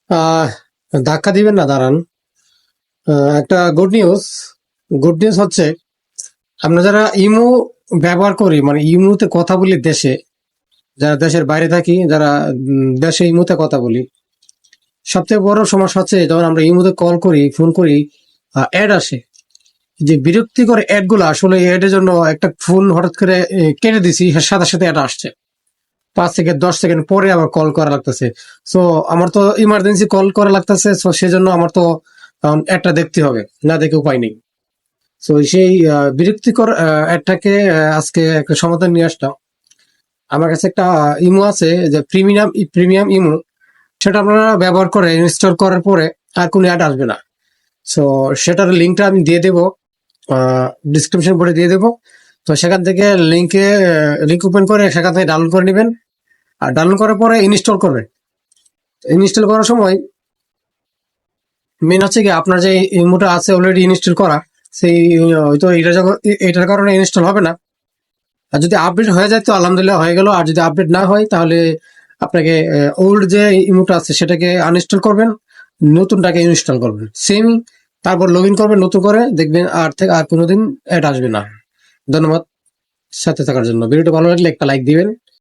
আহ ধাক্কা দিবেন না, দাঁড়ান। একটা গুড নিউজ হচ্ছে, আমরা যারা ইমো ব্যবহার করি, মানে ইমোতে কথা বলি দেশে, যারা দেশের বাইরে থাকি, যারা দেশে ইমোতে কথা বলি, সবথেকে বড় সমস্যা হচ্ছে যখন আমরা ইমোতে কল করি, ফোন করি, অ্যাড আসে। যে বিরক্তিকর অ্যাড গুলো, আসলে অ্যাডের জন্য একটা ফোন হঠাৎ করে কেটে দিছি, এর সাথে সাথে অ্যাড আসছে। 5 থেকে 10 সেকেন্ড পরে আবার কল করা লাগতেছে। সো আমার তো ইমার্জেন্সি কল করা লাগতেছে, সো সেজন্য আমার তো অ্যাডটা দেখতে হবে, না দেখে উপায় নেই। সো সেই বিরক্তিকর অ্যাডটাকে আজকে একটা সমাধান নিয়ে আসলাম। আমার কাছে একটা ইমো আছে, যে প্রিমিয়াম ইমো, সেটা আপনারা ব্যবহার করে ইনস্টল করার পরে আর কোনো অ্যাড আসবে না। সো সেটার লিঙ্কটা আমি দিয়ে দেবো, ডিসক্রিপশন বোর্ডে দিয়ে দেবো। তো সেখান থেকে লিঙ্ক ওপেন করে সেখান থেকে ডাউনলোড করে নেবেন। আর ডাউনলোড করার পরে ইনস্টল করবেন। ইনস্টল করার সময় মেন হচ্ছে কি, আপনার যে ইমোটা আছে অলরেডি ইনস্টল করা, সেই হয়তো এটার কারণে ইনস্টল হবে না। আর যদি আপডেট হয়ে যায় তো আলহামদুলিল্লাহ হয়ে গেল, আর যদি আপডেট না হয় তাহলে আপনাকে ওল্ড যে ইমোটা আছে সেটাকে আনইনস্টল করবেন, নতুনটাকে ইনস্টল করবেন সেম, তারপর লগ ইন করবেন নতুন করে, দেখবেন আর কোনোদিন অ্যাড আসবে না। ধন্যবাদ সাথে থাকার জন্য। ভিডিওটা ভালো লাগলে একটা লাইক দিবেন।